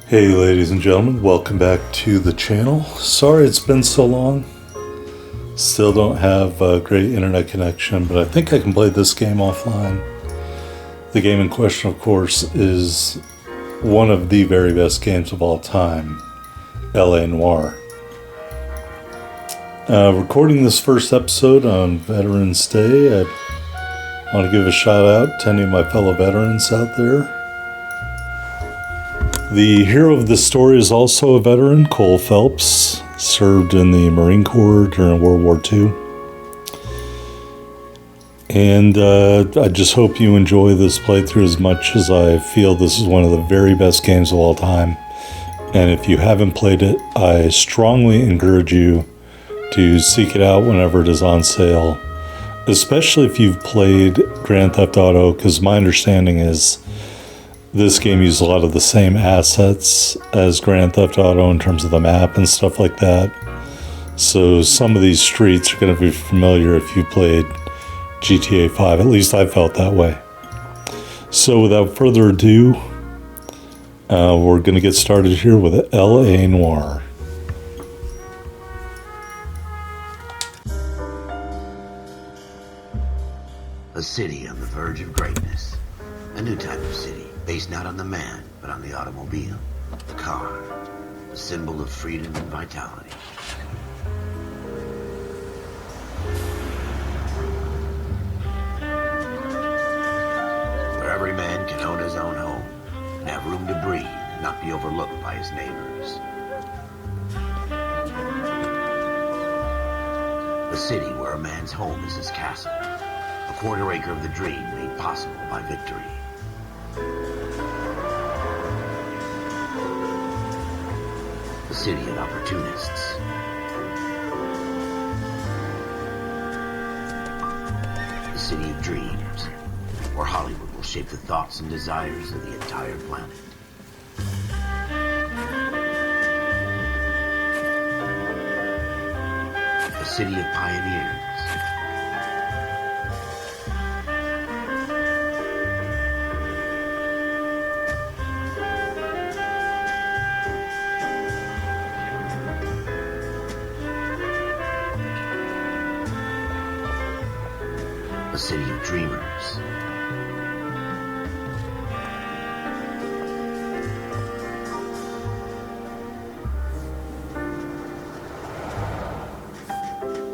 Hey ladies and gentlemen, welcome back to the channel. Sorry it's been so long. Still don't have a great internet connection, but I think I can play this game offline. The game in question, of course, is one of the very best games of all time, LA Noire. Recording this first episode on Veterans Day, I want to give a shout out to any of my fellow veterans out there. The hero of this story is also a veteran, Phelps, served in the Marine Corps during World War II. And I just hope you enjoy this playthrough as much as I feel this is one of the very best games of all time. And if you haven't played it, I strongly encourage you to seek it out whenever it is on sale. Especially if you've played Grand Theft Auto, because my understanding is this game uses a lot of the same assets as Grand Theft Auto in terms of the map and stuff like that. So some of these streets are going to be familiar if you played GTA 5. At least I felt that way. So without further ado, we're going to get started here with LA Noire. A city on the verge of greatness. A new type of city, based not on the man, but on the automobile. The car. A symbol of freedom and vitality. Where every man can own his own home, and have room to breathe, and not be overlooked by his neighbors. The city where a man's home is his castle. A quarter acre of the dream made possible by victory. The city of opportunists. The city of dreams, where Hollywood will shape the thoughts and desires of the entire planet. The city of pioneers. A city of dreamers.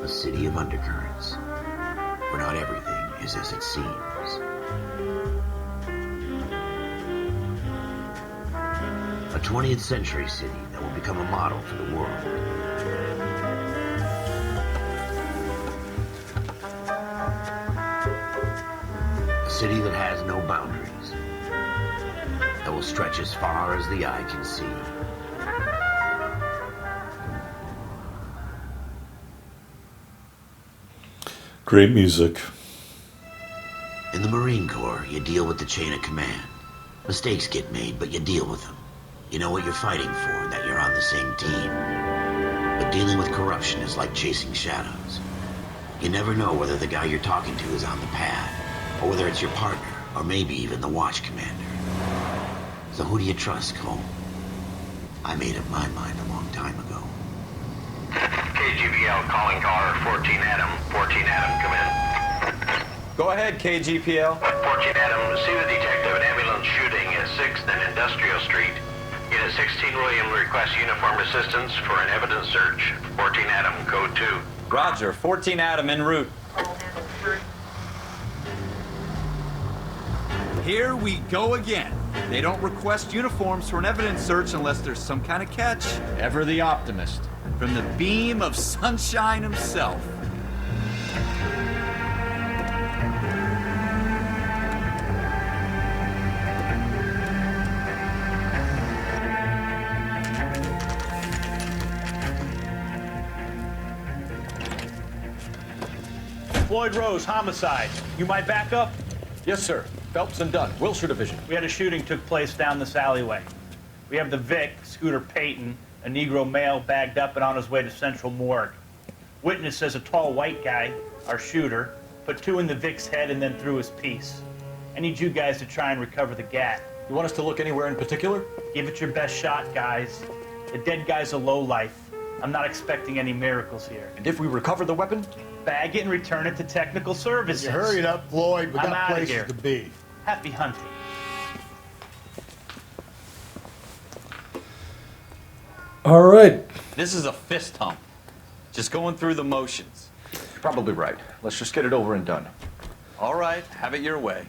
A city of undercurrents, where not everything is as it seems. A 20th century city that will become a model for the world. A city that has no boundaries, that will stretch as far as the eye can see. Great music. In the Marine Corps, you deal with the chain of command. Mistakes get made, but you deal with them. You know what you're fighting for, and that you're on the same team. But dealing with corruption is like chasing shadows. You never know whether the guy you're talking to is on the pad, or whether it's your partner, or maybe even the watch commander. So who do you trust, Cole? I made up my mind a long time ago. KGPL calling caller 14 Adam. 14 Adam, come in. Go ahead, KGPL. 14 Adam, see the detective, an ambulance shooting at 6th and Industrial Street. Unit 16 William requests uniformed assistance for an evidence search. 14 Adam, code 2. Roger, 14 Adam en route. Here we go again. They don't request uniforms for an evidence search unless there's some kind of catch. Ever the optimist. From the beam of sunshine himself. Floyd Rose, homicide. You my backup? Yes, sir. Phelps and Dunn, Wilshire Division. We had a shooting took place down this alleyway. We have the Vic, Scooter Payton, a Negro male bagged up and on his way to Central Morgue. Witness says a tall white guy, our shooter, put two in the Vic's head and then threw his piece. I need you guys to try and recover the gat. You want us to look anywhere in particular? Give it your best shot, guys. The dead guy's a lowlife. I'm not expecting any miracles here. And if we recover the weapon? Bag it and return it to technical services. You hurry it up, Floyd. We I'm got outta places here. to be. Happy hunting. All right. This is a fist hump. Just going through the motions. You're probably right. Let's just get it over and done. All right, have it your way.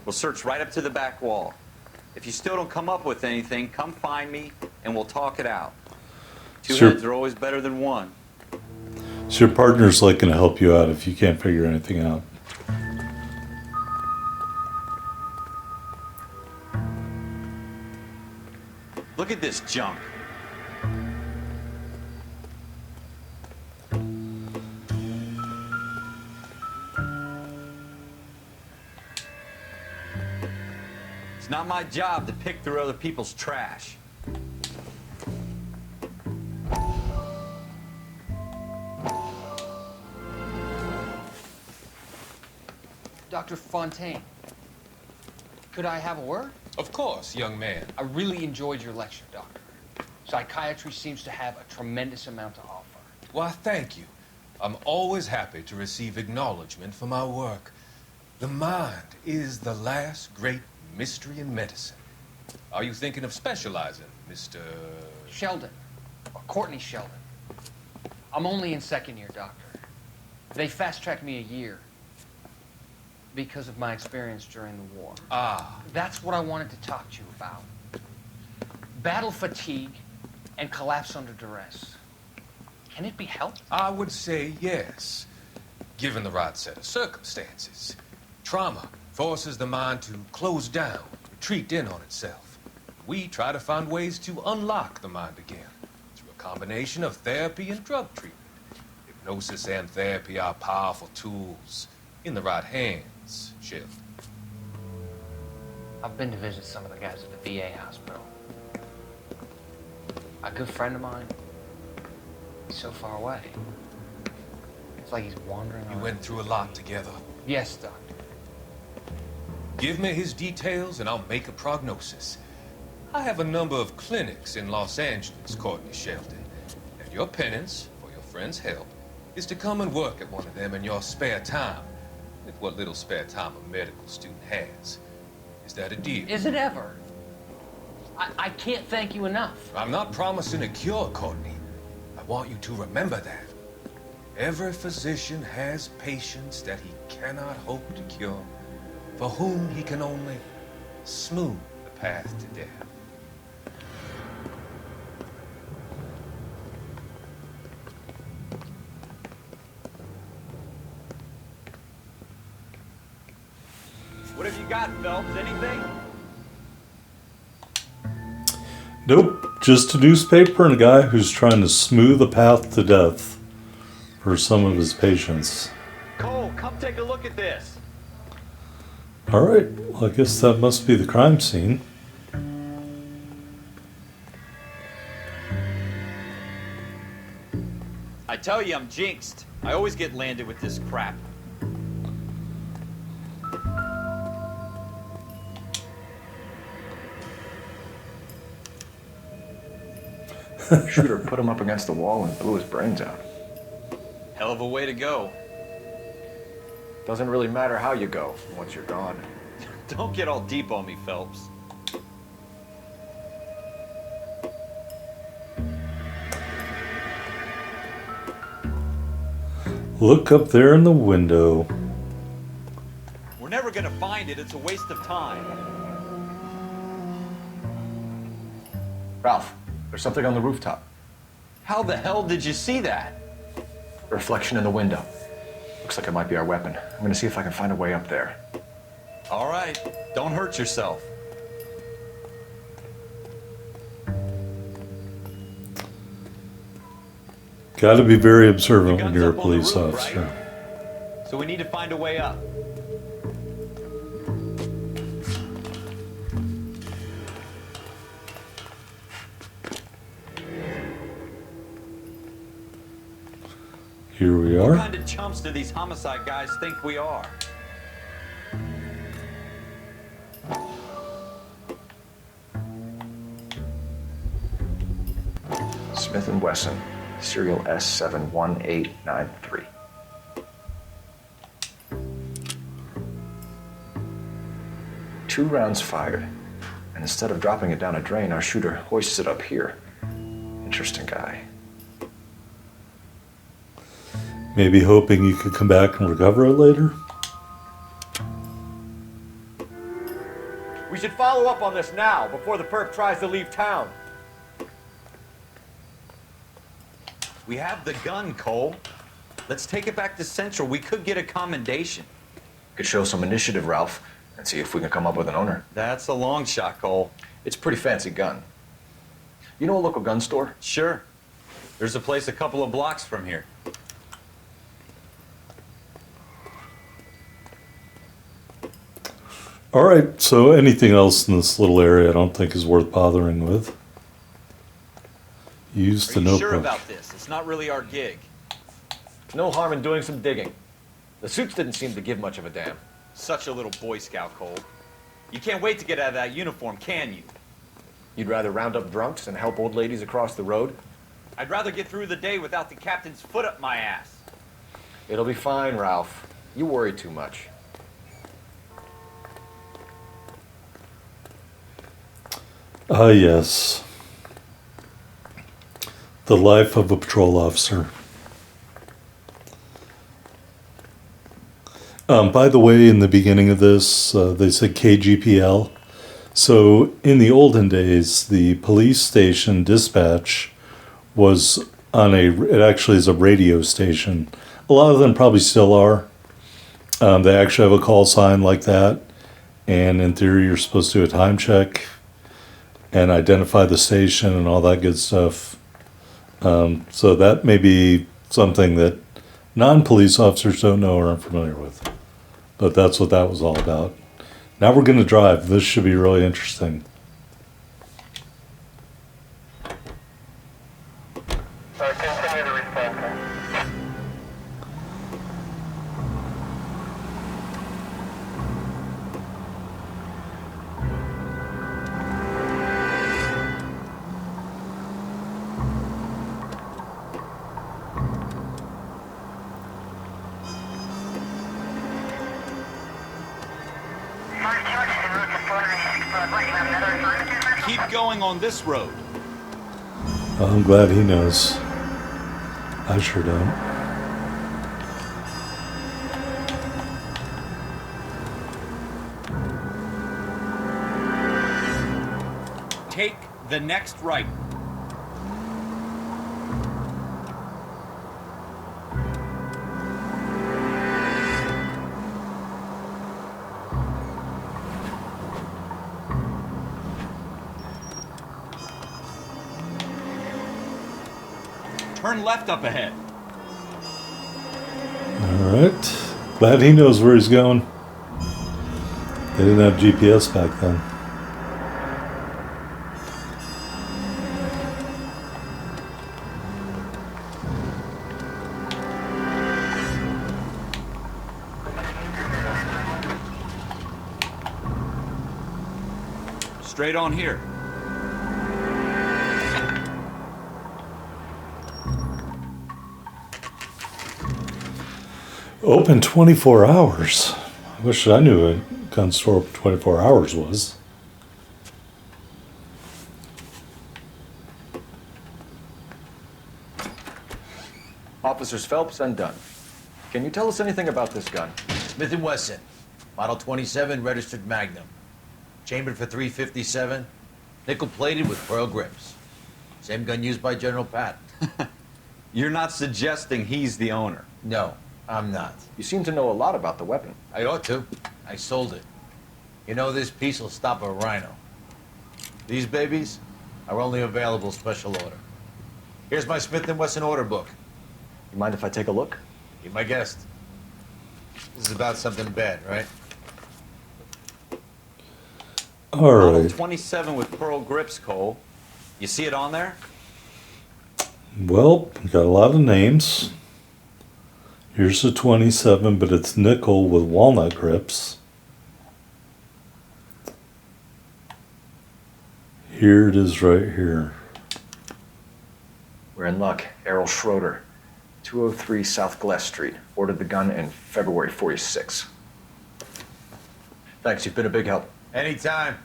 We'll search right up to the back wall. If you still don't come up with anything, come find me and we'll talk it out. Two Sure. heads are always better than one. So your partner's like going to help you out if you can't figure anything out. Look at this junk. It's not my job to pick through other people's trash. Dr. Fontaine, could I have a word? Of course, young man. I really enjoyed your lecture, Doctor. Psychiatry seems to have a tremendous amount to offer. Why, thank you. I'm always happy to receive acknowledgement for my work. The mind is the last great mystery in medicine. Are you thinking of specializing, Mr. Sheldon, or Courtney Sheldon. I'm only in second year, Doctor. They fast-tracked me a year because of my experience during the war. Ah, That's what I wanted to talk to you about. Battle fatigue and collapse under duress. Can it be helped? I would say yes, given the right set of circumstances. Trauma forces the mind to close down, retreat in on itself. We try to find ways to unlock the mind again through a combination of therapy and drug treatment. Hypnosis and therapy are powerful tools in the right hands, Sheldon. I've been to visit some of the guys at the VA hospital. A good friend of mine, he's so far away. It's like he's wandering You around. went through a lot together. Yes, Doctor. Give me his details and I'll make a prognosis. I have a number of clinics in Los Angeles, Courtney Sheldon. And your penance, for your friend's help, is to come and work at one of them in your spare time. With what little spare time a medical student has. Is that a deal? Is it ever? I can't thank you enough. I'm not promising a cure, Courtney. I want you to remember that. Every physician has patients that he cannot hope to cure, for whom he can only smooth the path to death. What have you got, Phelps? Anything? Nope, just a newspaper and a guy who's trying to smooth a path to death for some of his patients. Cole, come take a look at this. All right, well, I guess that must be the crime scene. I tell you, I'm jinxed. I always get landed with this crap. Shooter put him up against the wall and blew his brains out. Hell of a way to go. Doesn't really matter how you go once you're gone. Don't get all deep on me, Phelps. Look up there in the window. We're never gonna find it. It's a waste of time. Ralph, there's something on the rooftop. How the hell did you see that? A reflection in the window. Looks like it might be our weapon. I'm gonna see if I can find a way up there. All right, don't hurt yourself. Got to be very The observant when gun's you're a up on the police roof, officer. right? So we need to find a way up. Here we What are. kind of chumps do these homicide guys think we are? Smith & Wesson, serial S71893. Two rounds fired, and instead of dropping it down a drain, our shooter hoists it up here. Interesting guy. Maybe hoping you could come back and recover it later? We should follow up on this now, before the perp tries to leave town. We have the gun, Cole. Let's take it back to Central. We could get a commendation. Could show some initiative, Ralph, and see if we can come up with an owner. That's a long shot, Cole. It's a pretty fancy gun. You know a local gun store? Sure. There's a place a couple of blocks from here. All right, so anything else in this little area I don't think is worth bothering with. Use the Are you notebook. sure about this? It's not really our gig. No harm in doing some digging. The suits didn't seem to give much of a damn. Such a little Boy Scout, Cole. You can't wait to get out of that uniform, can you? You'd rather round up drunks and help old ladies across the road? I'd rather get through the day without the captain's foot up my ass. It'll be fine, Ralph. You worry too much. Ah, yes. The life of a patrol officer. By the way, in the beginning of this, they said KGPL. So in the olden days, the police station dispatch was on it actually is a radio station. A lot of them probably still are. They actually have a call sign like that. And in theory, you're supposed to do a time check and identify the station and all that good stuff. So that may be something that non-police officers don't know or aren't familiar with. But that's what that was all about. Now we're going to drive. This should be really interesting. Continue the response. Keep going on this road. I'm glad he knows. I sure don't. Take the next right. Turn left up ahead. All right. Glad he knows where he's going. They didn't have GPS back then. Straight on here. Open 24 hours. I wish I knew a gun store open 24 hours was. Officers Phelps and Dunn. Can you tell us anything about this gun? Smith & Wesson, Model 27, registered Magnum. Chambered for .357, nickel-plated with pearl grips. Same gun used by General Patton. You're not suggesting he's the owner. No, I'm not. You seem to know a lot about the weapon. I ought to. I sold it. You know, this piece will stop a rhino. These babies are only available special order. Here's my Smith & Wesson order book. You mind if I take a look? Be my guest. This is about something bad, right? All Model right. 27 with pearl grips, Cole. You see it on there? Well, we got a lot of names. Here's the 27, but it's nickel with walnut grips. Here it is right here. We're in luck. Errol Schroeder, 203 South Glass Street. Ordered the gun in February 46. Thanks, you've been a big help. Anytime.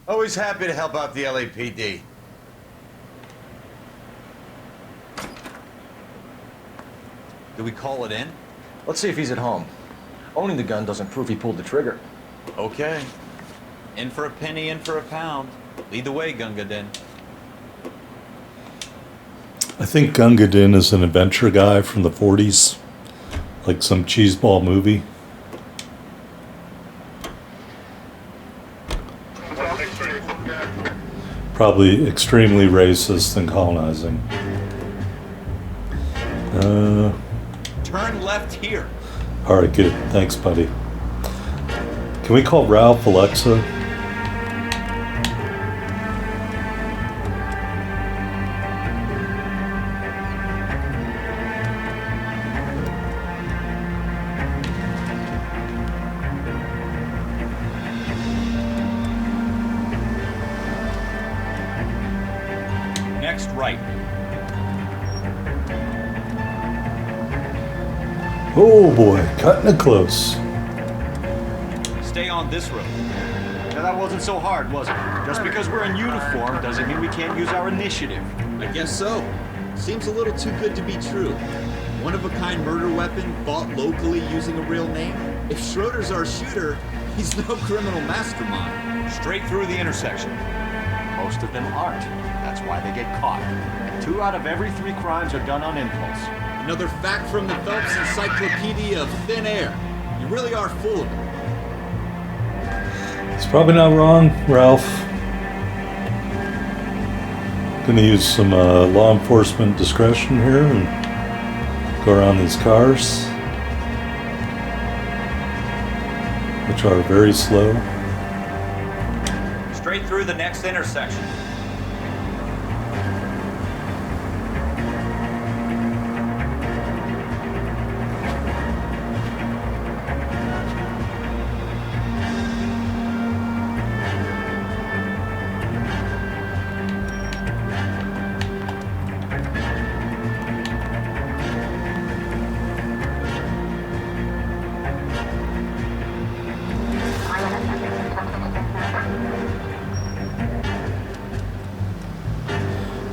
Always happy to help out the LAPD. Do we call it in? Let's see if he's at home. Owning the gun doesn't prove he pulled the trigger. Okay. In for a penny, in for a pound. Lead the way, Gunga Din. I think Gunga Din is an adventure guy from the 40s, like some cheeseball movie. Probably extremely racist and colonizing. Turn left here. All right, good. Thanks, buddy. Can we call Ralph Alexa? Next right. Oh boy, cutting it close. Stay on this road. Now that wasn't so hard, was it? Just because we're in uniform doesn't mean we can't use our initiative. I guess so. Seems a little too good to be true. One-of-a-kind murder weapon bought locally using a real name? If Schroeder's our shooter, he's no criminal mastermind. Straight through the intersection. Most of them aren't. That's why they get caught. 2 out of every 3 crimes are done on impulse. Another fact from the Phelps Encyclopedia of Thin Air. You really are full of it. It's probably not wrong, Ralph. Gonna use some law enforcement discretion here and go around these cars, which are very slow. Straight through the next intersection.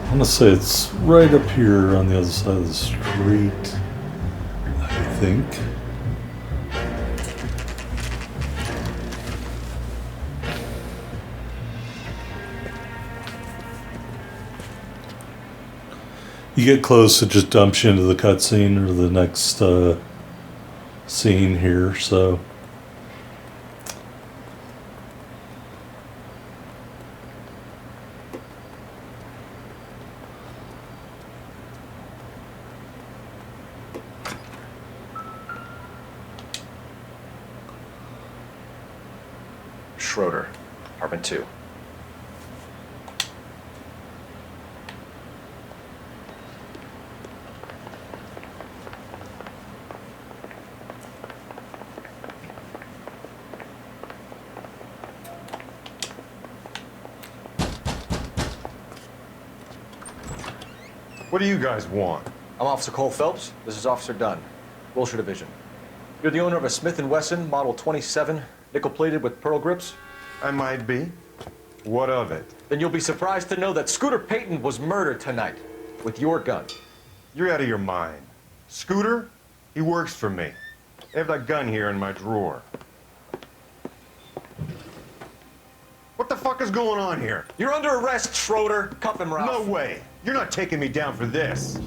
I'm gonna say it's right up here on the other side of the street, I think. You get close, it just dumps you into the cutscene or the next scene here, so. Schroeder, apartment 2. What do you guys want? I'm Officer Cole Phelps. This is Officer Dunn, Wilshire Division. You're the owner of a Smith & Wesson Model 27, nickel-plated with pearl grips? I might be. What of it? Then you'll be surprised to know that Scooter Payton was murdered tonight with your gun. You're out of your mind. Scooter? He works for me. I have that gun here in my drawer. What the fuck is going on here? You're under arrest, Schroeder. Cuff him, Ralph. No way. You're not taking me down for this.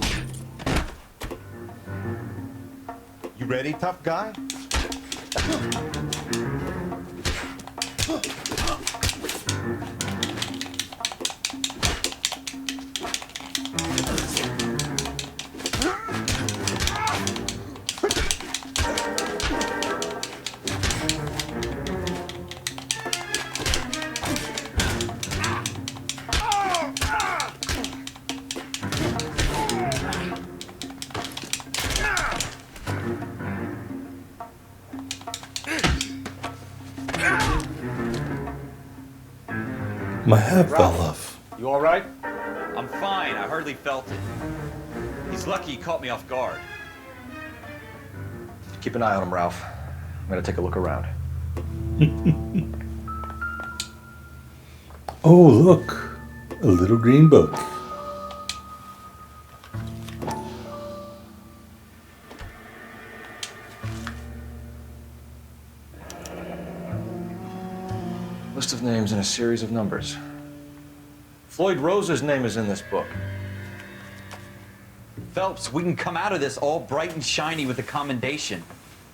You ready, tough guy? My hat fell off. You all right? I'm fine. I hardly felt it. He's lucky he caught me off guard. Keep an eye on him, Ralph. I'm gonna take a look around. Oh, look. A little green book. List of names and a series of numbers. Floyd Rose's name is in this book. Phelps, we can come out of this all bright and shiny with a commendation.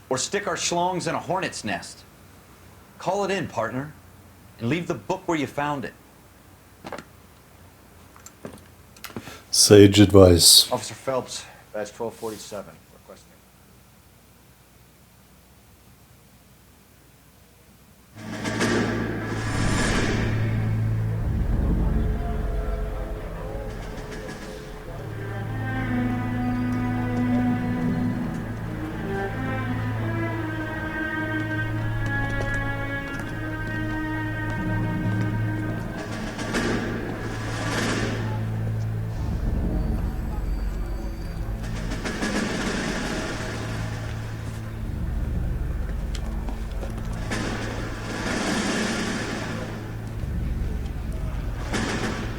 Or stick our schlongs in a hornet's nest. Call it in, partner. And leave the book where you found it. Sage advice. Officer Phelps, badge 1247, requesting.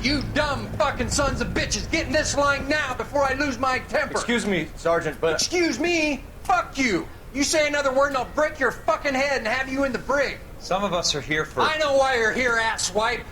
You dumb fucking sons of bitches, get in this line now before I lose my temper. Excuse me, Sergeant, but... Excuse me? Fuck you. You say another word and I'll break your fucking head and have you in the brig. Some of us are here for... I know why you're here, asswipe.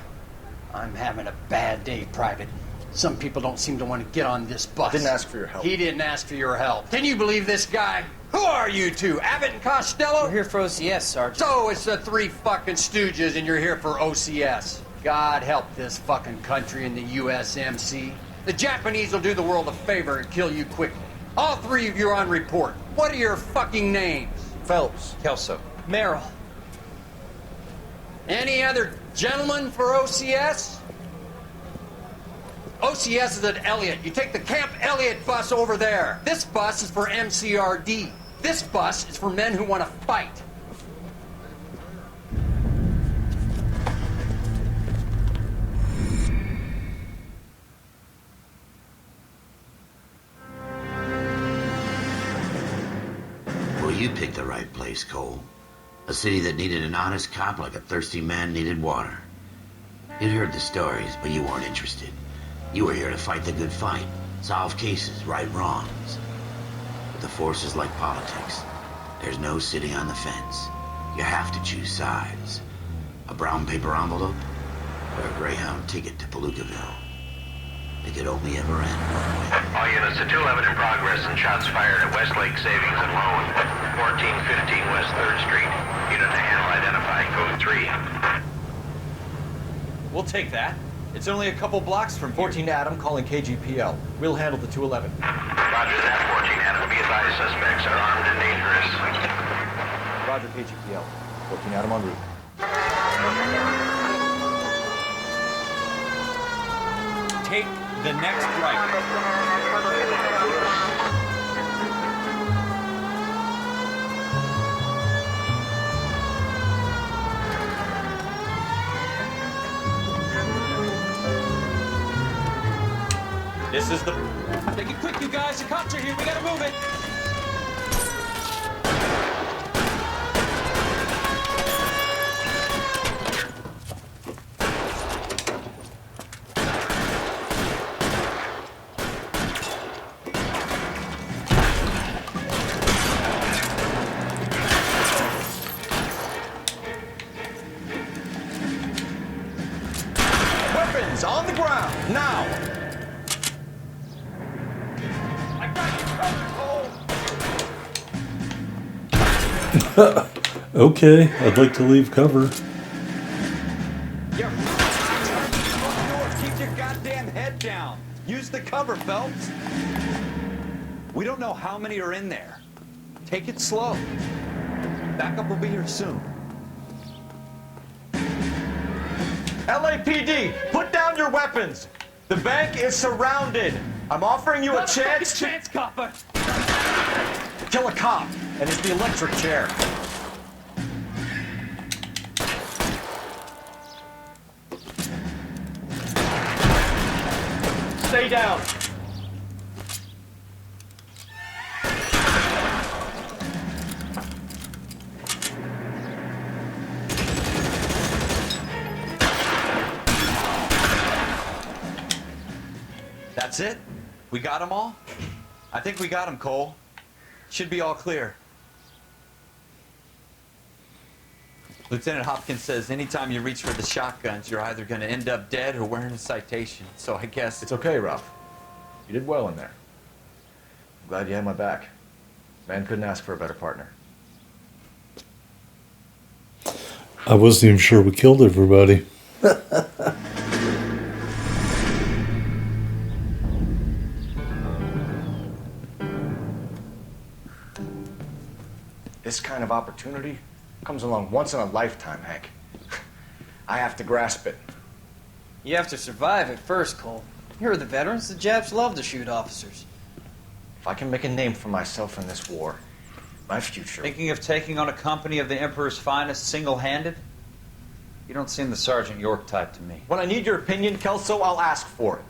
I'm having a bad day, Private. Some people don't seem to want to get on this bus. Didn't ask for your help. He didn't ask for your help. Can you believe this guy? Who are you two? Abbott and Costello? We're here for OCS, Sergeant. So it's the three fucking stooges and you're here for OCS. God help this fucking country and the USMC. The Japanese will do the world a favor and kill you quickly. All three of you are on report. What are your fucking names? Phelps. Kelso. Merrill. Any other gentlemen for OCS? OCS is at Elliott. You take the Camp Elliott bus over there. This bus is for MCRD. This bus is for men who want to fight. Well, you picked the right place, Cole. A city that needed an honest cop like a thirsty man needed water. You'd heard the stories, but you weren't interested. You were here to fight the good fight, solve cases, right wrongs. But the force is like politics. There's no sitting on the fence. You have to choose sides. A brown paper envelope or a Greyhound ticket to Palookaville. It could only ever end one way. All units to 211 in progress and shots fired at Westlake Savings and Loan, 1415 West 3rd Street. Unit to handle identified, code 3. We'll take that. It's only a couple blocks from 14 Adam calling KGPL. We'll handle the 211. Roger that, 14 Adam. Be advised, suspects are armed and dangerous. Roger, KGPL. 14 Adam en route. Take the next right. This is the... Take it quick, you guys. The cops are here. We gotta move it. Weapons on the ground, now! Okay, I'd like to leave cover. Keep your goddamn head down. Use the cover, Phelps. We don't know how many are in there. Take it slow. Backup will be here soon. LAPD, put down your weapons! The bank is surrounded! I'm offering you a chance to... copper! Kill a cop, and it's the electric chair. stay down. That's it? We got them all? I think we got them, Cole. Should be all clear. Lieutenant Hopkins says anytime you reach for the shotguns, you're either going to end up dead or wearing a citation. So I guess... It's okay, Ralph. You did well in there. I'm glad you had my back. Man couldn't ask for a better partner. I wasn't even sure we killed everybody. This kind of opportunity comes along once in a lifetime, Hank. I have to grasp it. You have to survive it first, Cole. Here are the veterans. The Japs love to shoot officers. If I can make a name for myself in this war, my future... Thinking of taking on a company of the Emperor's finest single-handed? You don't seem the Sergeant York type to me. When I need your opinion, Kelso, I'll ask for it.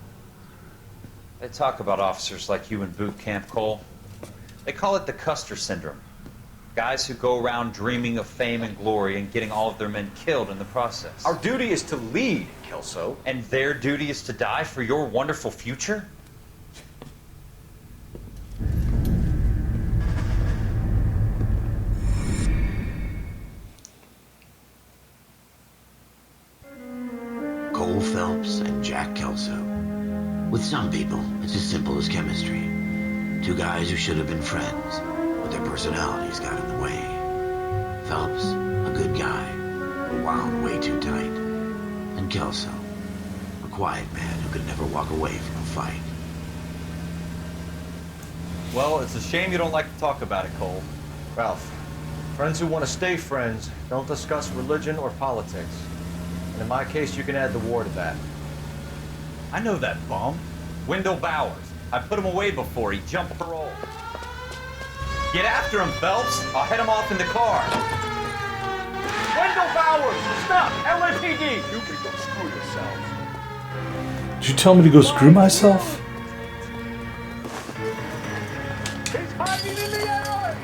They talk about officers like you in boot camp, Cole. They call it the Custer Syndrome. Guys who go around dreaming of fame and glory and getting all of their men killed in the process. Our duty is to lead, Kelso. And their duty is to die for your wonderful future? Cole Phelps and Jack Kelso. With some people, it's as simple as chemistry. Two guys who should have been friends, but their personalities got in the way. Phelps, a good guy, but wound way too tight. And Kelso, a quiet man who could never walk away from a fight. Well, it's a shame you don't like to talk about it, Cole. Ralph, friends who want to stay friends don't discuss religion or politics. And in my case, you can add the war to that. I know that bum. Wendell Bowers. I put him away before he jumped parole. Get after him, Phelps. I'll head him off in the car. Wendell Bowers, stop! LAPD! You can go screw yourself. Did you tell me to go screw myself? He's hiding in the alley!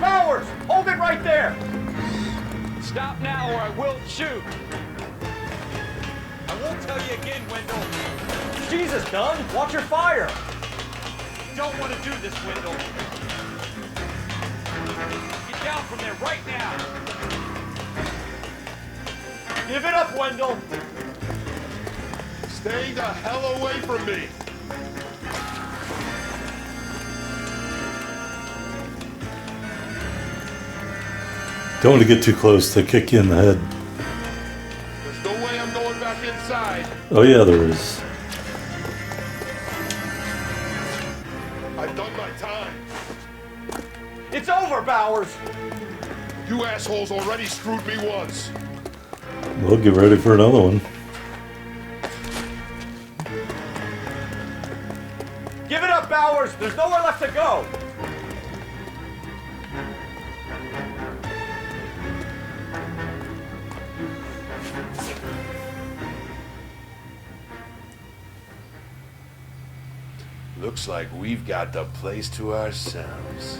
Bowers, hold it right there! Stop now or I will shoot! I won't tell you again, Wendell. Jesus, Dunn, watch your fire! You don't want to do this, Wendell. Get down from there right now. Give it up, Wendell! Stay the hell away from me! Don't want to get too close. They kick you in the head. There's no way I'm going back inside. Oh yeah, there is. I've done my time. It's over, Bowers! You assholes already screwed me once. We'll get ready for another one. Give it up, Bowers! There's nowhere left to go! Looks like we've got the place to ourselves.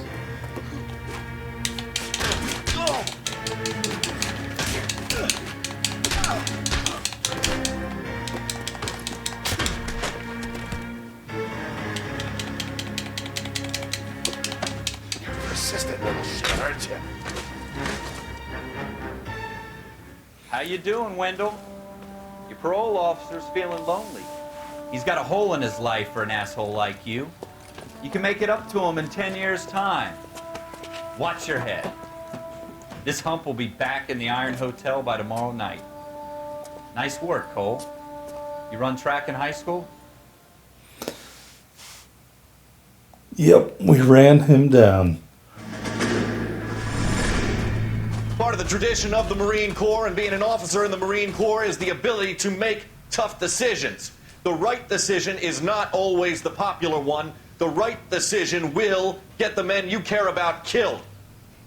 You're a persistent little shit, aren't you? How you doing, Wendell? Your parole officer's feeling lonely. He's got a hole in his life for an asshole like you. You can make it up to him in 10 years' time. Watch your head. This hump will be back in the Iron Hotel by tomorrow night. Nice work, Cole. You run track in high school? Yep, we ran him down. Part of the tradition of the Marine Corps and being an officer in the Marine Corps is the ability to make tough decisions. The right decision is not always the popular one. The right decision will get the men you care about killed.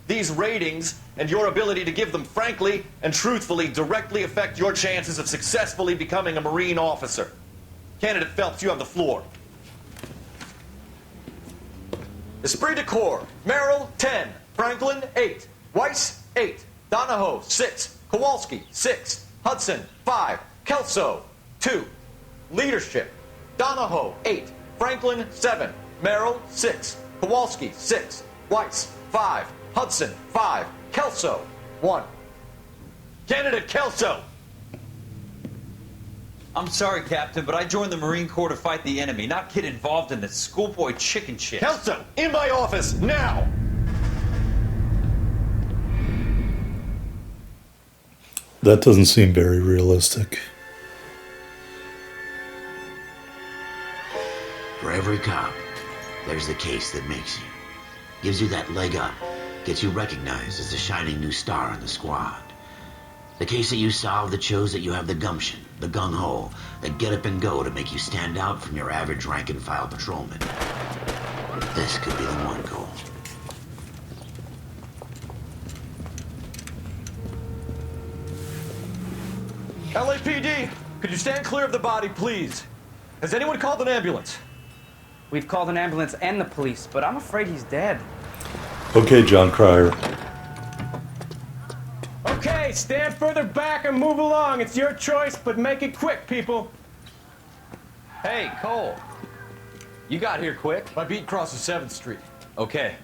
These ratings and your ability to give them frankly and truthfully directly affect your chances of successfully becoming a Marine officer. Candidate Phelps, you have the floor. Esprit de Corps, Merrill, 10. Franklin, 8. Weiss, 8. Donahoe, 6. Kowalski, 6. Hudson, 5. Kelso, 2. Leadership, Donahoe, 8. Franklin, 7. Merrill, 6. Kowalski, 6. Weiss, 5. Hudson, 5. Kelso, 1. Candidate Kelso! I'm sorry, Captain, but I joined the Marine Corps to fight the enemy, not get involved in this schoolboy chicken shit. Kelso, in my office, now! That doesn't seem very realistic. For every cop, there's the case that makes you. Gives you that leg up. Gets you recognized as the shining new star in the squad. The case that you solve that shows that you have the gumption, the gung-ho, that get up and go to make you stand out from your average rank-and-file patrolman. This could be the one, Cole. LAPD, could you stand clear of the body, please? Has anyone called an ambulance? We've called an ambulance and the police, but I'm afraid he's dead. Okay, John Cryer. Okay, stand further back and move along. It's your choice, but make it quick, people. Hey, Cole. You got here quick. My beat crosses 7th Street. Okay.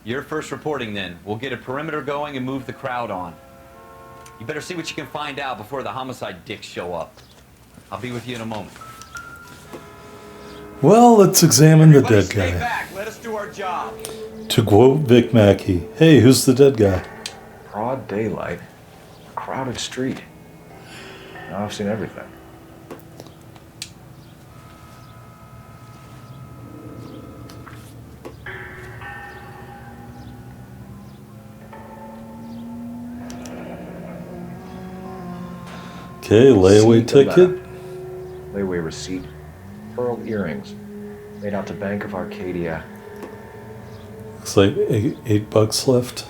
You're first reporting then. We'll get a perimeter going and move the crowd on. You better see what you can find out before the homicide dicks show up. I'll be with you in a moment. Well, let's examine the dead Stay guy. back. Let us do our job. To quote Vic Mackey, hey, who's the dead guy? Broad daylight, a crowded street. Now I've seen everything. Okay, layaway ticket. Layaway receipt. Pearl earrings. Made out to Bank of Arcadia. Looks like $8 left.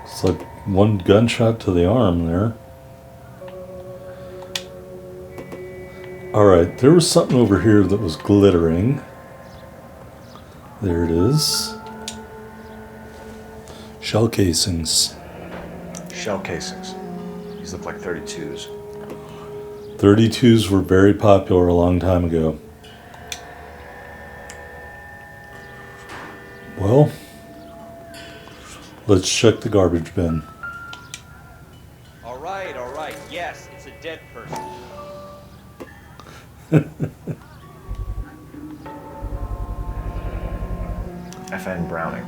It's like one gunshot to the arm there. Alright, there was something over here that was glittering. There it is. Shell casings. Shell casings. These look like 32s. 32s were very popular a long time ago. Well, let's check the garbage bin. All right, all right. Yes, it's a dead person. FN Browning.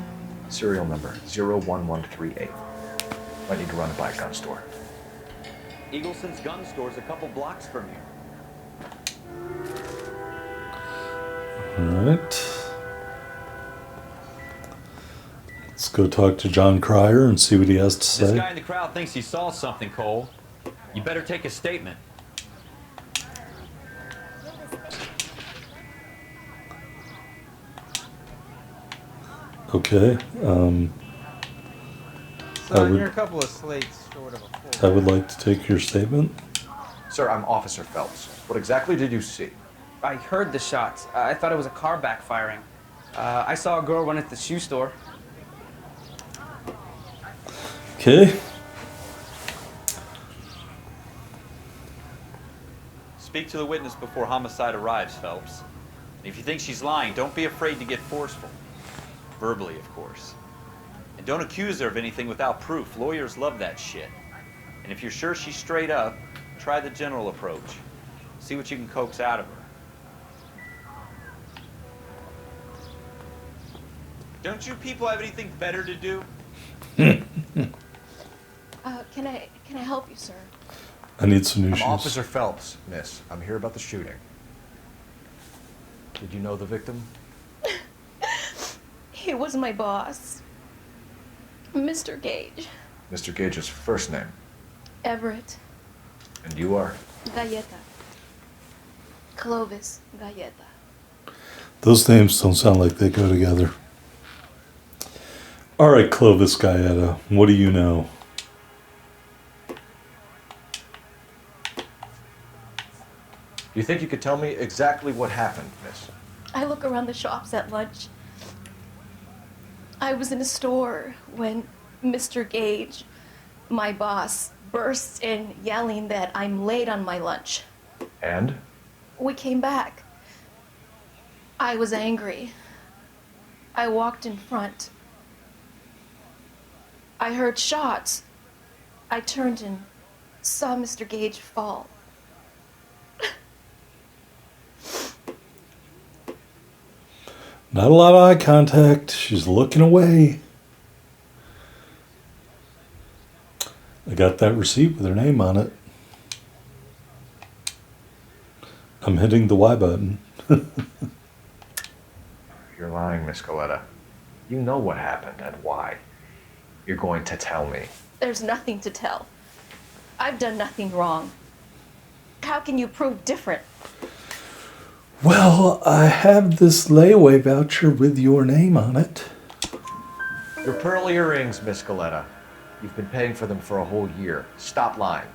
Serial number 01138. Might need to run it by a gun store. Eagleson's gun store's a couple blocks from here. Alright. Let's go talk to John Cryer and see what he has to say. This guy in the crowd thinks he saw something, Cole. You better take a statement. Okay. Son, you're a couple of slates short of a full. I would like to take your statement. Sir, I'm Officer Phelps. What exactly did you see? I heard the shots. I thought it was a car backfiring. I saw a girl run at the shoe store. Okay. Speak to the witness before homicide arrives, Phelps. If you think she's lying, don't be afraid to get forceful. Verbally, of course. And don't accuse her of anything without proof. Lawyers love that shit. And if you're sure she's straight up, try the general approach. See what you can coax out of her. Don't you people have anything better to do? Can I help you, sir? I need some new I'm shoes. Officer Phelps, miss. I'm here about the shooting. Did you know the victim? He was my boss, Mr. Gage. Mr. Gage's first name. Everett. And you are? Galleta. Clovis Galleta. Those names don't sound like they go together. All right, Clovis Galleta, what do you know? Do you think you could tell me exactly what happened, miss? I look around the shops at lunch. I was in a store when Mr. Gage, my boss, bursts in yelling that I'm late on my lunch. And? We came back. I was angry. I walked in front. I heard shots. I turned and saw Mr. Gage fall. Not a lot of eye contact. She's looking away. I got that receipt with her name on it. I'm hitting the Y button. You're lying, Miss Galleta. You know what happened and why. You're going to tell me. There's nothing to tell. I've done nothing wrong. How can you prove different? Well, I have this layaway voucher with your name on it. Your pearl earrings, Miss Galleta. You've been paying for them for a whole year. Stop lying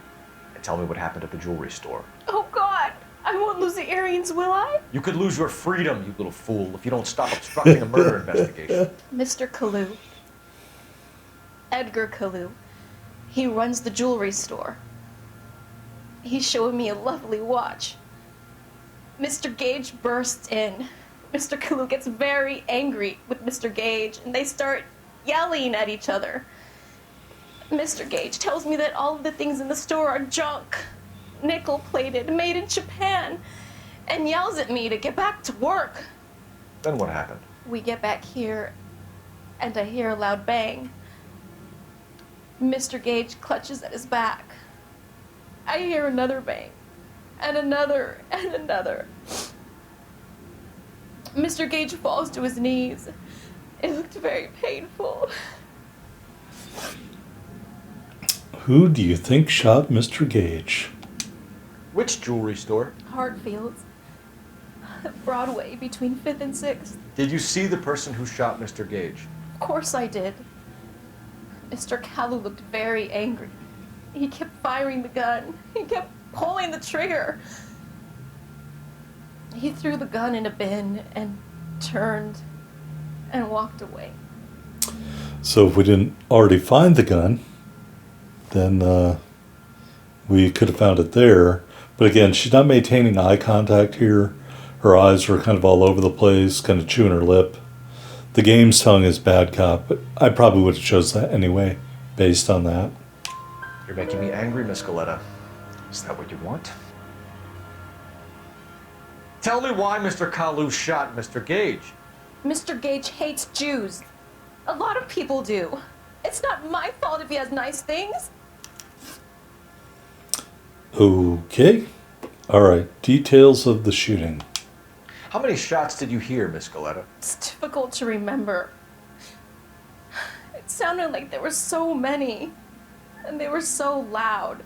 and tell me what happened at the jewelry store. Oh, God! I won't lose the earrings, will I? You could lose your freedom, you little fool, if you don't stop obstructing a murder investigation. Mr. Kalu. Edgar Kalu. He runs the jewelry store. He showed me a lovely watch. Mr. Gage bursts in. Mr. Kalu gets very angry with Mr. Gage, and they start yelling at each other. Mr. Gage tells me that all of the things in the store are junk, nickel-plated, made in Japan, and yells at me to get back to work. Then what happened? We get back here, and I hear a loud bang. Mr. Gage clutches at his back. I hear another bang, and another, and another. Mr. Gage falls to his knees. It looked very painful. Who do you think shot Mr. Gage? Which jewelry store? Hartfield's. Broadway, between 5th and 6th. Did you see the person who shot Mr. Gage? Of course I did. Mr. Kalu looked very angry. He kept firing the gun. He kept pulling the trigger. He threw the gun in a bin and turned and walked away. So if we didn't already find the gun, then we could have found it there. But again, she's not maintaining eye contact here. Her eyes were kind of all over the place, kind of chewing her lip. The game's telling us bad cop, but I probably would have chose that anyway, based on that. You're making me angry, Miss Galleta. Is that what you want? Tell me why Mr. Kalu shot Mr. Gage. Mr. Gage hates Jews. A lot of people do. It's not my fault if he has nice things. Okay. All right. Details of the shooting. How many shots did you hear, Miss Galleta? It's difficult to remember. It sounded like there were so many, and they were so loud.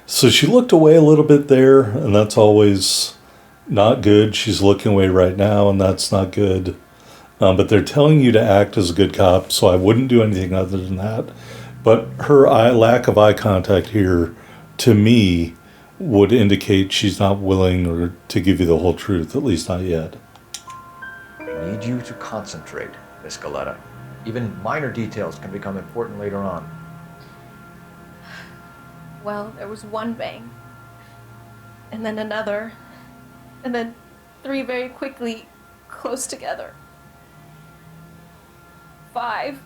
So she looked away a little bit there, and that's always not good. She's looking away right now, and that's not good. But they're telling you to act as a good cop, so I wouldn't do anything other than that. But her lack of eye contact here, to me, would indicate she's not willing to give you the whole truth, at least not yet. I need you to concentrate, Miss Galleta. Even minor details can become important later on. Well, there was one bang, and then another, and then 3 very quickly, close together. 5.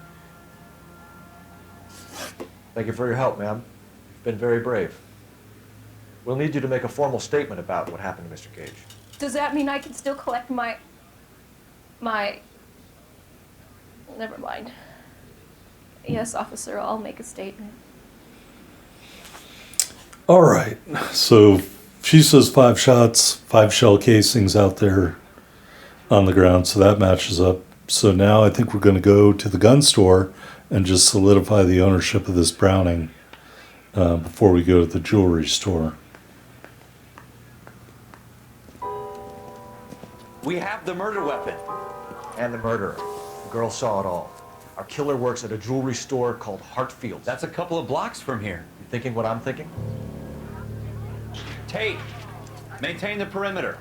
Thank you for your help, ma'am. You've been very brave. We'll need you to make a formal statement about what happened to Mr. Gage. Does that mean I can still collect my... Never mind. Yes, officer, I'll make a statement. All right. So She says 5 shots, 5 shell casings out there on the ground, so that matches up. So now I think we're going to go to the gun store and just solidify the ownership of this Browning before we go to the jewelry store. We have the murder weapon. And the murderer. The girl saw it all. Our killer works at a jewelry store called Hartfield. That's a couple of blocks from here. You thinking what I'm thinking? Tate, maintain the perimeter.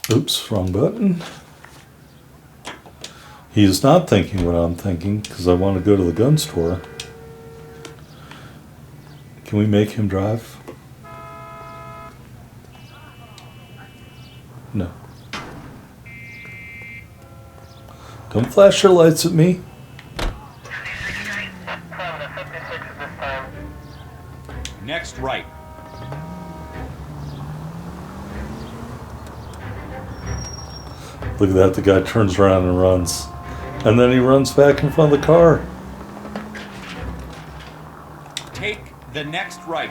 Oops, wrong button. He is not thinking what I'm thinking because I want to go to the gun store. Can we make him drive? No. Don't flash your lights at me. Next right. Look at that, the guy turns around and runs. And then he runs back in front of the car. Take the next right.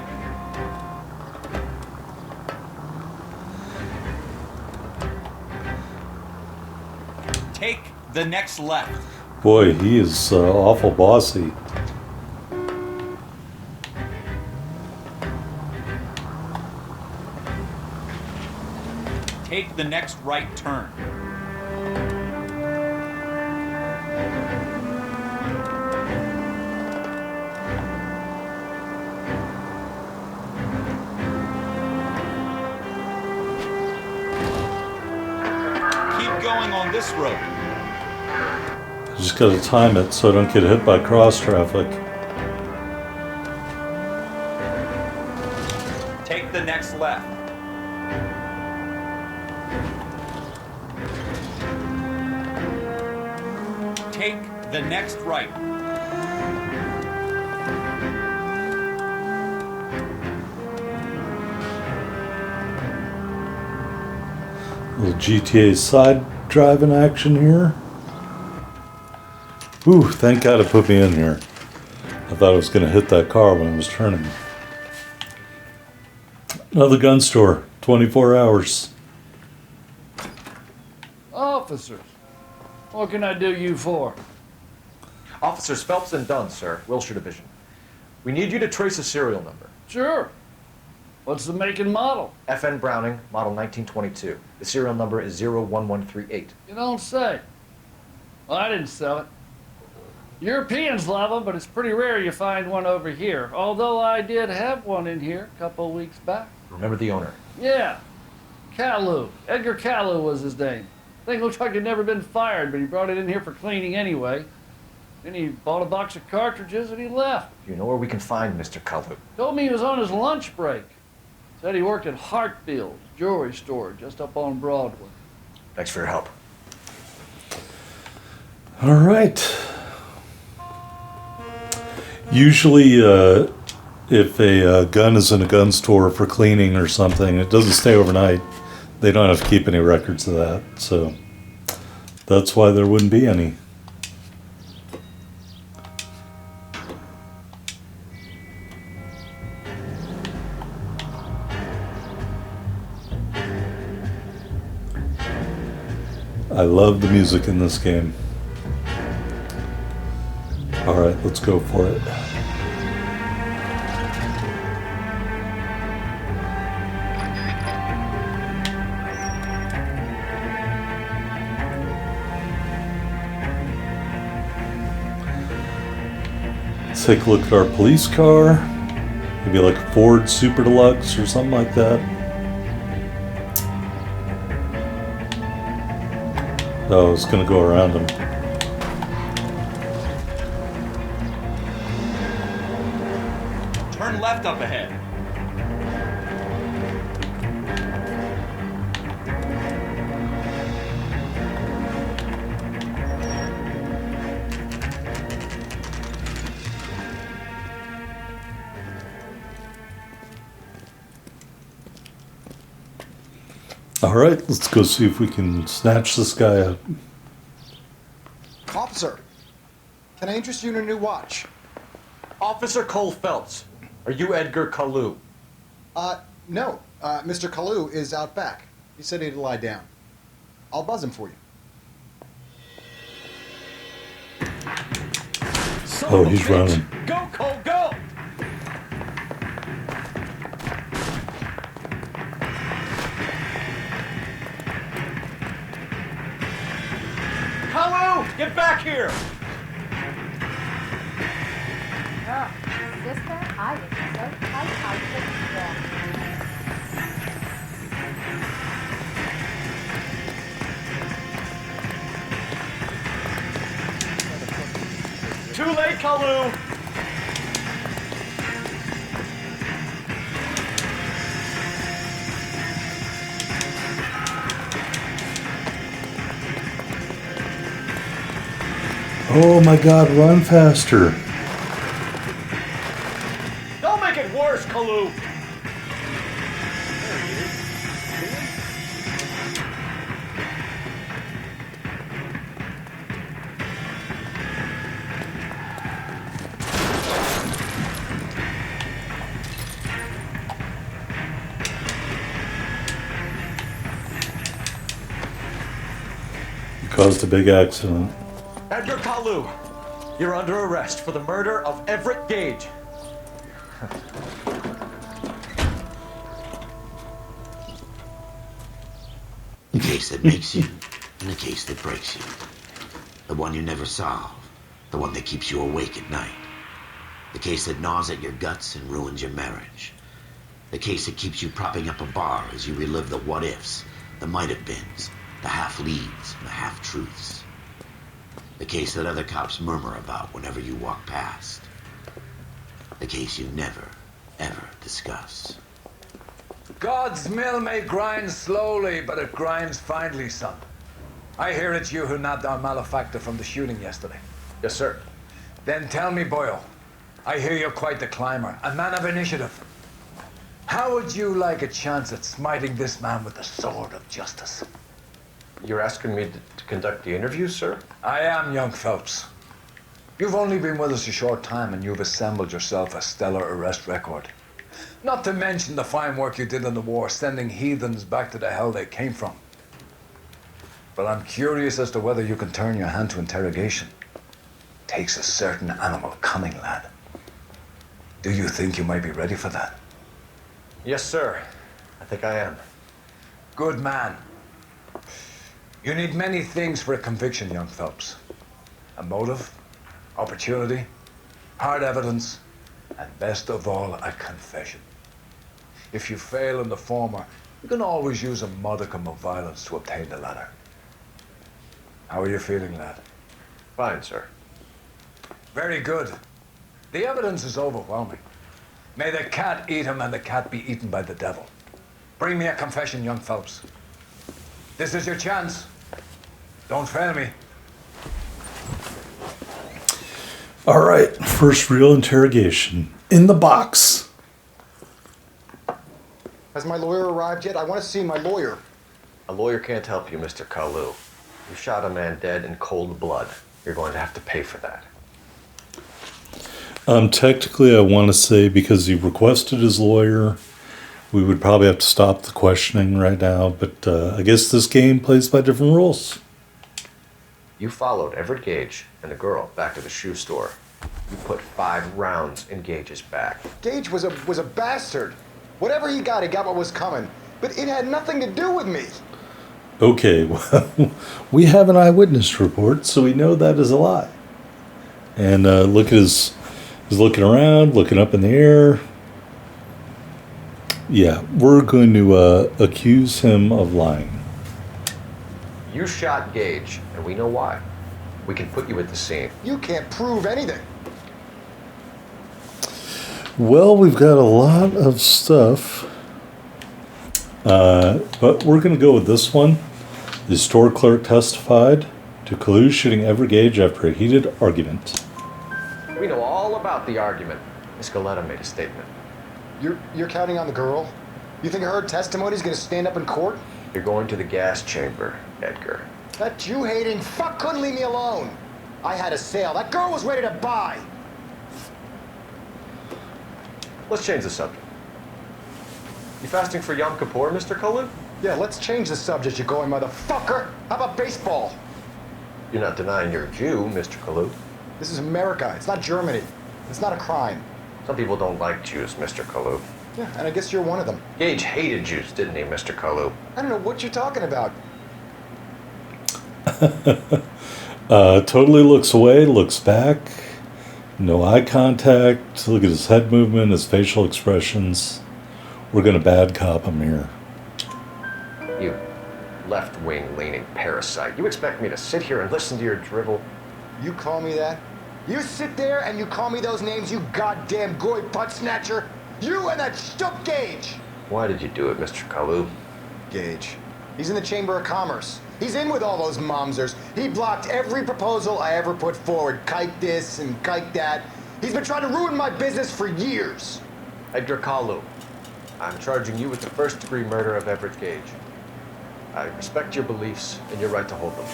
Take the next left. Boy, he is awful bossy. Take the next right turn. Keep going on this road. I just gotta time it so I don't get hit by cross traffic. Take the next left. Take the next right. Little GTA side driving action here. Ooh, thank God it put me in here. I thought I was going to hit that car when I was turning. Another gun store, 24 hours. Officers, what can I do you for? Officers Phelps and Dunn, sir, Wilshire Division. We need you to trace a serial number. Sure. What's the make and model? FN Browning, model 1922. The serial number is 01138. You don't say. Well, I didn't sell it. Europeans love them, but it's pretty rare you find one over here. Although I did have one in here a couple of weeks back. Remember the owner? Yeah. Caillou. Edgar Caillou was his name. Thing looked like he'd never been fired, but he brought it in here for cleaning anyway. Then he bought a box of cartridges and he left. You know where we can find Mr. Caillou? Told me he was on his lunch break. Said he worked at Hartfield's jewelry store just up on Broadway. Thanks for your help. All right. Usually, if a gun is in a gun store for cleaning or something, it doesn't stay overnight. They don't have to keep any records of that, so that's why there wouldn't be any. I love the music in this game. All right, let's go for it. Let's take a look at our police car. Maybe like a Ford Super Deluxe or something like that. Oh, I was gonna go around him. Turn left up ahead. All right, let's go see if we can snatch this guy up. Officer, can I interest you in a new watch? Officer Cole Phelps. Are you Edgar Kalu? No. Mr. Kalu is out back. He said he'd lie down. I'll buzz him for you. Oh, he's running. Go, Cole, go! Kalu, get back here! Sister, I was so tight I couldn't walk. Too late, Kalu! Oh my god, run faster. Don't make it worse, Kalu! You caused a big accident. Edgar Kalu, you're under arrest for the murder of Everett Gage. The case that makes you, and the case that breaks you. The one you never solve, the one that keeps you awake at night. The case that gnaws at your guts and ruins your marriage. The case that keeps you propping up a bar as you relive the what-ifs, the might-have-beens, the half-leads, and the half-truths. The case that other cops murmur about whenever you walk past. The case you never, ever discuss. God's mill may grind slowly, but it grinds finely, son. I hear it's you who nabbed our malefactor from the shooting yesterday. Yes, sir. Then tell me, Boyle, I hear you're quite the climber, a man of initiative. How would you like a chance at smiting this man with the sword of justice? You're asking me to conduct the interview, sir? I am, young Phelps. You've only been with us a short time and you've assembled yourself a stellar arrest record. Not to mention the fine work you did in the war, sending heathens back to the hell they came from. But I'm curious as to whether you can turn your hand to interrogation. Takes a certain animal cunning, lad. Do you think you might be ready for that? Yes, sir. I think I am. Good man. You need many things for a conviction, young Phelps. A motive, opportunity, hard evidence, and best of all, a confession. If you fail in the former, you can always use a modicum of violence to obtain the latter. How are you feeling, lad? Fine, sir. Very good. The evidence is overwhelming. May the cat eat him and the cat be eaten by the devil. Bring me a confession, young Phelps. This is your chance. Don't fail me. All right, first real interrogation. In the box. Has my lawyer arrived yet? I want to see my lawyer. A lawyer can't help you, Mr. Kalu. You shot a man dead in cold blood. You're going to have to pay for that. Technically, I want to say because he requested his lawyer, we would probably have to stop the questioning right now, but I guess this game plays by different rules. You followed Everett Gage and the girl back to the shoe store. You put 5 rounds in Gage's back. Gage was a bastard. Whatever he got what was coming. But it had nothing to do with me. Okay, well, we have an eyewitness report, so we know that is a lie. And look at he's looking around, looking up in the air. Yeah, we're going to accuse him of lying. You shot Gage, and we know why. We can put you at the scene. You can't prove anything. Well, we've got a lot of stuff. But we're going to go with this one. The store clerk testified to Kalu shooting Everett Gage after a heated argument. We know all about the argument. Miss Galetta made a statement. You're counting on the girl? You think her testimony is going to stand up in court? You're going to the gas chamber, Edgar. That Jew-hating fuck couldn't leave me alone. I had a sale. That girl was ready to buy. Let's change the subject. You fasting for Yom Kippur, Mr. Kalu? Yeah, let's change the subject, you going motherfucker. How about baseball? You're not denying you're a Jew, Mr. Kalu. This is America. It's not Germany. It's not a crime. Some people don't like Jews, Mr. Kalu. Yeah, and I guess you're one of them. Gage hated Jews, didn't he, Mr. Kalu? I don't know what you're talking about. Totally looks away, looks back. No eye contact. Look at his head movement, his facial expressions. We're gonna bad cop him here. You left-wing leaning parasite. You expect me to sit here and listen to your drivel? You call me that? You sit there and you call me those names, you goddamn goy butt snatcher? You and that stup Gage! Why did you do it, Mr. Kalu? Gage. He's in the Chamber of Commerce. He's in with all those momsers. He blocked every proposal I ever put forward. Kike this and kike that. He's been trying to ruin my business for years. Edgar Kalu, I'm charging you with the first-degree murder of Everett Gage. I respect your beliefs and your right to hold them.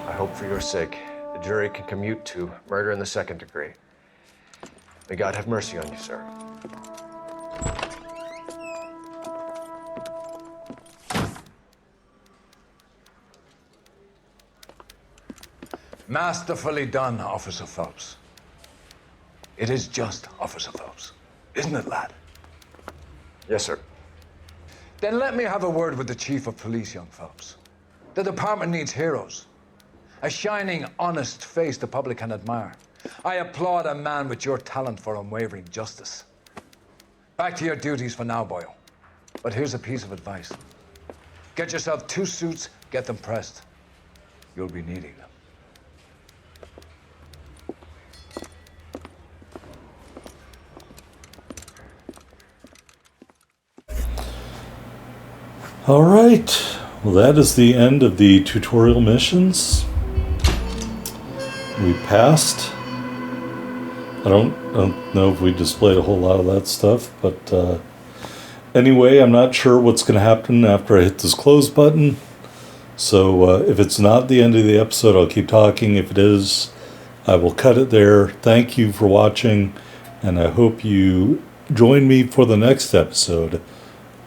I hope for your sake the jury can commute to murder in the second degree. May God have mercy on you, sir. Masterfully done, Officer Phelps. It is just Officer Phelps, isn't it, lad? Yes, sir. Then let me have a word with the Chief of Police, young Phelps. The department needs heroes. A shining, honest face the public can admire. I applaud a man with your talent for unwavering justice. Back to your duties for now, Boyle. But here's a piece of advice. Get yourself 2 suits, get them pressed. You'll be needing them. All right, well that is the end of the tutorial missions. We passed. I don't know if we displayed a whole lot of that stuff, but anyway, I'm not sure what's going to happen after I hit this close button. So if it's not the end of the episode, I'll keep talking. If it is, I will cut it there. Thank you for watching, and I hope you join me for the next episode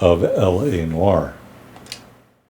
of L.A. Noire.